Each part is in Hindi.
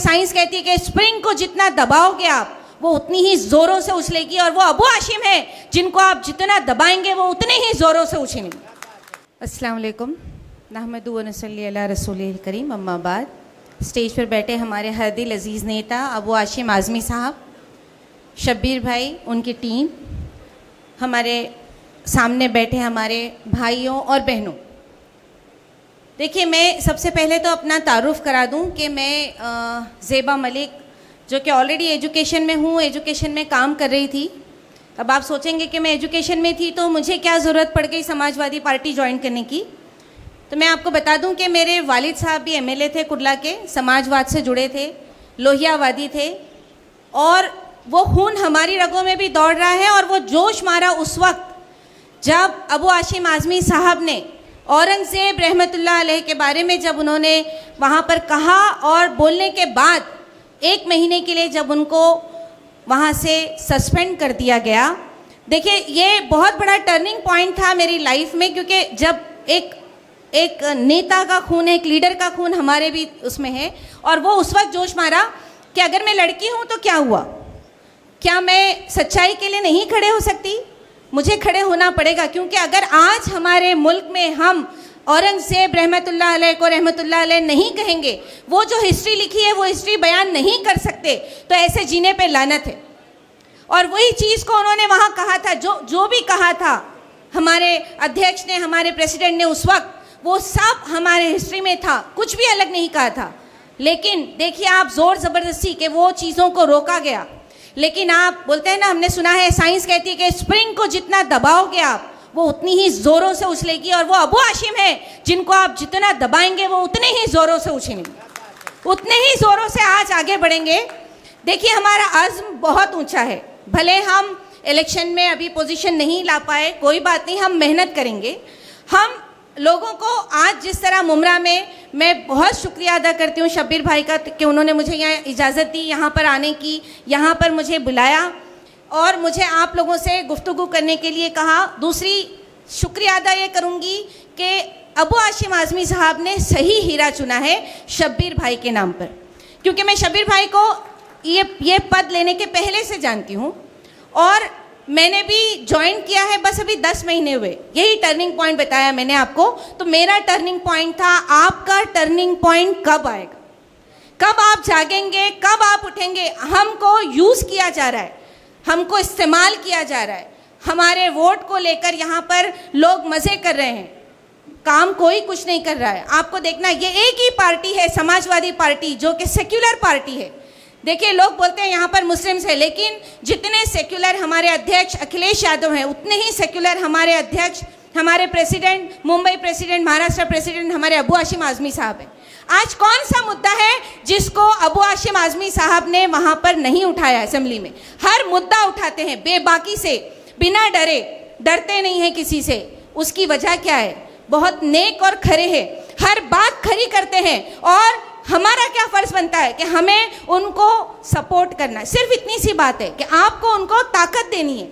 साइंस कहती है कि स्प्रिंग को जितना दबाओगे आप वो उतनी ही जोरों से उछलेगी, और वो अबू हाशिम है जिनको आप जितना दबाएंगे वो उतने ही जोरों से उछलेंगे। अस्सलाम वालेकुम, नहमदु व नसल्ली अला रसूलिल करीम, अम्मा बाद। स्टेज पर बैठे हमारे हरदिल अजीज़ नेता अबू हाशिम आज़मी साहब, शब्बीर भाई, उनकी टीम, हमारे सामने बैठे हमारे भाइयों और बहनों। देखिए, मैं सबसे पहले तो अपना तारुफ़ करा दूं कि मैं ज़ेबा मलिक, जो कि ऑलरेडी एजुकेशन में हूँ, एजुकेशन में काम कर रही थी। अब आप सोचेंगे कि मैं एजुकेशन में थी तो मुझे क्या ज़रूरत पड़ गई समाजवादी पार्टी ज्वाइन करने की। तो मैं आपको बता दूं कि मेरे वालिद साहब भी एमएलए थे कुर्ला के, समाजवाद से जुड़े थे, लोहियावादी थे, और वो खून हमारी रगों में भी दौड़ रहा है। और वो जोश मारा उस वक्त जब अबू हाशिम आज़मी साहब ने औरंगज़ेब रहमतुल्लाह अलैह के बारे में जब उन्होंने वहाँ पर कहा, और बोलने के बाद 1 महीने के लिए जब उनको वहाँ से सस्पेंड कर दिया गया। देखिए, ये बहुत बड़ा टर्निंग पॉइंट था मेरी लाइफ में, क्योंकि जब एक नेता का खून है, एक लीडर का खून हमारे भी उसमें है, और वो उस वक्त जोश मारा कि अगर मैं लड़की हूँ तो क्या हुआ, क्या मैं सच्चाई के लिए नहीं खड़े हो सकती? मुझे खड़े होना पड़ेगा, क्योंकि अगर आज हमारे मुल्क में हम औरंगज़ेब रहमतुल्लाह अलैह को रहमतुल्लाह अलैह नहीं कहेंगे, वो जो हिस्ट्री लिखी है वो हिस्ट्री बयान नहीं कर सकते, तो ऐसे जीने पे लानत है। और वही चीज़ को उन्होंने वहाँ कहा था, जो भी कहा था हमारे अध्यक्ष ने, हमारे प्रेसिडेंट ने उस वक्त, वो सब हमारे हिस्ट्री में था, कुछ भी अलग नहीं कहा था। लेकिन देखिए, आप ज़ोर ज़बरदस्ती के वो चीज़ों को रोका गया। लेकिन आप बोलते हैं ना, हमने सुना है, साइंस कहती है कि स्प्रिंग को जितना दबाओगे आप वो उतनी ही ज़ोरों से उछलेगी, और वो अबू हाशिम है जिनको आप जितना दबाएंगे वो उतने ही ज़ोरों से उछलेंगे, उतने ही ज़ोरों से आज आगे बढ़ेंगे। देखिए, हमारा अज़्म बहुत ऊंचा है। भले हम इलेक्शन में अभी पोजीशन नहीं ला पाए, कोई बात नहीं, हम मेहनत करेंगे। हम लोगों को आज जिस तरह मुमरा में, मैं बहुत शुक्रिया अदा करती हूँ शब्बीर भाई का कि उन्होंने मुझे यहाँ इजाज़त दी, यहाँ पर आने की, यहाँ पर मुझे बुलाया और मुझे आप लोगों से गुफ्तगू करने के लिए कहा। दूसरी शुक्रिया अदा ये करूँगी कि अबू हाशिम आज़मी साहब ने सही हीरा चुना है शब्बीर भाई के नाम पर, क्योंकि मैं शब्बीर भाई को ये पद लेने के पहले से जानती हूँ, और मैंने भी ज्वाइन किया है, बस अभी 10 महीने हुए। यही टर्निंग पॉइंट बताया मैंने आपको। तो मेरा टर्निंग पॉइंट था, आपका टर्निंग पॉइंट कब आएगा, कब आप जागेंगे, कब आप उठेंगे? हमको यूज़ किया जा रहा है, हमको इस्तेमाल किया जा रहा है, हमारे वोट को लेकर यहाँ पर लोग मज़े कर रहे हैं, काम कोई कुछ नहीं कर रहा है। आपको देखना, ये एक ही पार्टी है, समाजवादी पार्टी, जो कि सेक्युलर पार्टी है। देखिए, लोग बोलते हैं यहाँ पर मुस्लिम्स है, लेकिन जितने सेक्युलर हमारे अध्यक्ष अखिलेश यादव हैं, उतने ही सेक्युलर हमारे अध्यक्ष, हमारे president, Mumbai president, Maharashtra president हमारे अबू हाशिम आज़मी साहब हैं। आज कौन सा मुद्दा है जिसको अबू हाशिम आज़मी साहब ने वहाँ पर नहीं उठाया? असेंबली में हर मुद्दा उठाते हैं बेबाकी से, बिना डरे, डरते नहीं हैं किसी से। उसकी वजह क्या है? बहुत नेक और खरे हैं, हर बात खरी करते हैं, और हमारा क्या फ़र्ज़ बनता है कि हमें उनको सपोर्ट करना है। सिर्फ इतनी सी बात है कि आपको उनको ताकत देनी है।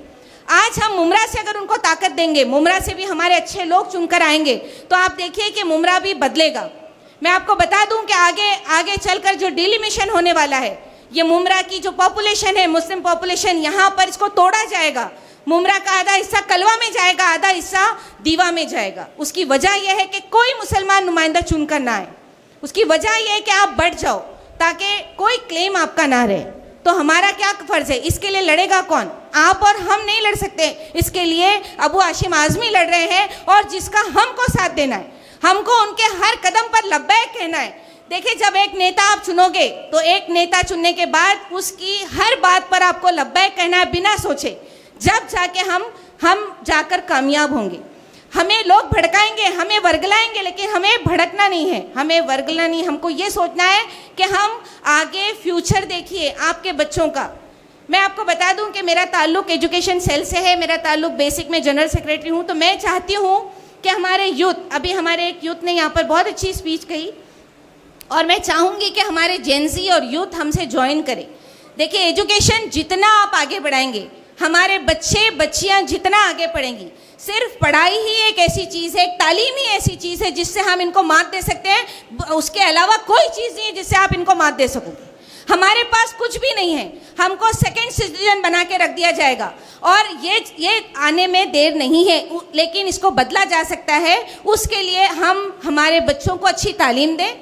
आज हम मुमरा से अगर उनको ताकत देंगे, मुमरा से भी हमारे अच्छे लोग चुनकर आएंगे, तो आप देखिए कि मुमरा भी बदलेगा। मैं आपको बता दूं कि आगे चलकर जो डिलिमिशन होने वाला है, ये मुमरा की जो पॉपुलेशन है, मुस्लिम पॉपुलेशन, यहाँ पर इसको तोड़ा जाएगा। मुमरा का आधा हिस्सा कलवा में जाएगा, आधा हिस्सा दीवा में जाएगा। उसकी वजह यह है कि कोई मुसलमान नुमाइंदा चुनकर ना आए। उसकी वजह यह है कि आप बढ़ जाओ, ताकि कोई क्लेम आपका ना रहे। तो हमारा क्या फ़र्ज़ है? इसके लिए लड़ेगा कौन? आप और हम नहीं लड़ सकते। इसके लिए अबू हाशिम आज़मी लड़ रहे हैं, और जिसका हमको साथ देना है, हमको उनके हर कदम पर लब्बैक कहना है। देखिए, जब एक नेता आप चुनोगे, तो एक नेता चुनने के बाद उसकी हर बात पर आपको लब्बैक कहना है बिना सोचे। जब जाके हम जाकर कामयाब होंगे। हमें लोग भड़काएंगे, हमें वर्गलाएंगे, लेकिन हमें भड़कना नहीं है, हमें वर्गला नहीं। हमको ये सोचना है कि हम आगे फ्यूचर देखिए आपके बच्चों का। मैं आपको बता दूं कि मेरा ताल्लुक़ एजुकेशन सेल से है, मेरा ताल्लुक़ बेसिक में जनरल सेक्रेटरी हूं। तो मैं चाहती हूं कि हमारे यूथ, अभी हमारे एक यूथ ने यहाँ पर बहुत अच्छी स्पीच कही, और मैं चाहूँगी कि हमारे जेनजी और यूथ हमसे ज्वाइन करें। देखिए, एजुकेशन जितना आप आगे बढ़ाएंगे, हमारे बच्चे बच्चियाँ जितना आगे पढ़ेंगी, सिर्फ पढ़ाई ही एक ऐसी चीज़ है, एक तालीम ही ऐसी चीज़ है जिससे हम इनको मात दे सकते हैं। उसके अलावा कोई चीज़ नहीं है जिससे आप इनको मात दे सकोगे। हमारे पास कुछ भी नहीं है, हमको सेकंड सिटीजन बना के रख दिया जाएगा। और ये आने में देर नहीं है, लेकिन इसको बदला जा सकता है। उसके लिए हम हमारे बच्चों को अच्छी तालीम दें,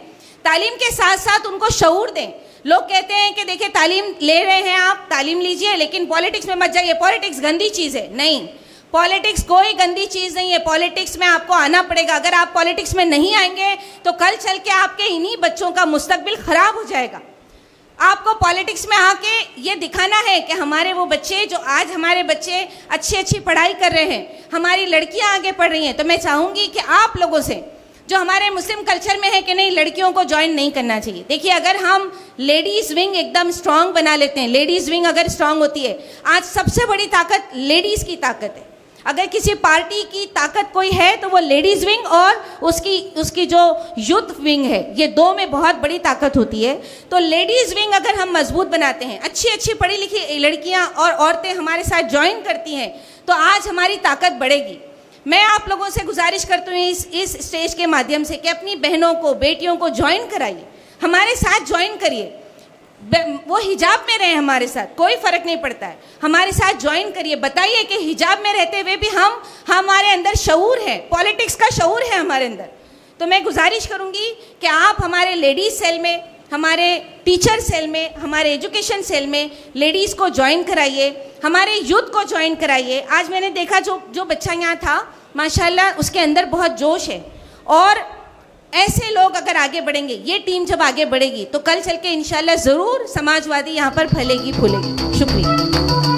तालीम के साथ साथ उनको शऊर दें। लोग कहते हैं कि देखिए तालीम ले रहे हैं आप, तालीम लीजिए, लेकिन पॉलिटिक्स में मत जाइए, पॉलिटिक्स गंदी चीज़ है। नहीं, पॉलिटिक्स कोई गंदी चीज़ नहीं है। पॉलिटिक्स में आपको आना पड़ेगा। अगर आप पॉलिटिक्स में नहीं आएंगे तो कल चल के आपके इन्हीं बच्चों का मुस्तकबिल खराब हो जाएगा। आपको पॉलिटिक्स में आके ये दिखाना है कि हमारे वो बच्चे जो आज हमारे बच्चे अच्छी पढ़ाई कर रहे हैं, हमारी लड़कियां आगे पढ़ रही हैं, तो मैं चाहूँगी कि आप लोगों से, जो हमारे मुस्लिम कल्चर में है कि नहीं लड़कियों को ज्वाइन नहीं करना चाहिए। देखिए, अगर हम लेडीज़ विंग एकदम स्ट्रांग बना लेते हैं, लेडीज़ विंग अगर स्ट्रांग होती है, आज सबसे बड़ी ताकत लेडीज़ की ताकत है। अगर किसी पार्टी की ताकत कोई है तो वो लेडीज़ विंग और उसकी जो यूथ विंग है, ये दो में बहुत बड़ी ताकत होती है। तो लेडीज़ विंग अगर हम मजबूत बनाते हैं, अच्छी पढ़ी लिखी लड़कियां और औरतें हमारे साथ ज्वाइन करती हैं, तो आज हमारी ताकत बढ़ेगी। मैं आप लोगों से गुजारिश करती हूँ इस स्टेज के माध्यम से कि अपनी बहनों को, बेटियों को ज्वाइन कराइए, हमारे साथ ज्वाइन करिए। वो हिजाब में रहे हमारे साथ, कोई फ़र्क नहीं पड़ता है, हमारे साथ ज्वाइन करिए। बताइए कि हिजाब में रहते हुए भी हमारे अंदर शऊर है, पॉलिटिक्स का शऊर है हमारे अंदर। तो मैं गुजारिश करूँगी कि आप हमारे लेडीज़ सेल में, हमारे टीचर सेल में, हमारे एजुकेशन सेल में लेडीज़ को ज्वाइन कराइए, हमारे यूथ को ज्वाइन कराइए। आज मैंने देखा जो बच्चा यहाँ था, माशाल्लाह उसके अंदर बहुत जोश है। और ऐसे लोग अगर आगे बढ़ेंगे, ये टीम जब आगे बढ़ेगी तो कल चल के इंशाल्लाह ज़रूर समाजवादी यहाँ पर फैलेगी फूलेगी। शुक्रिया।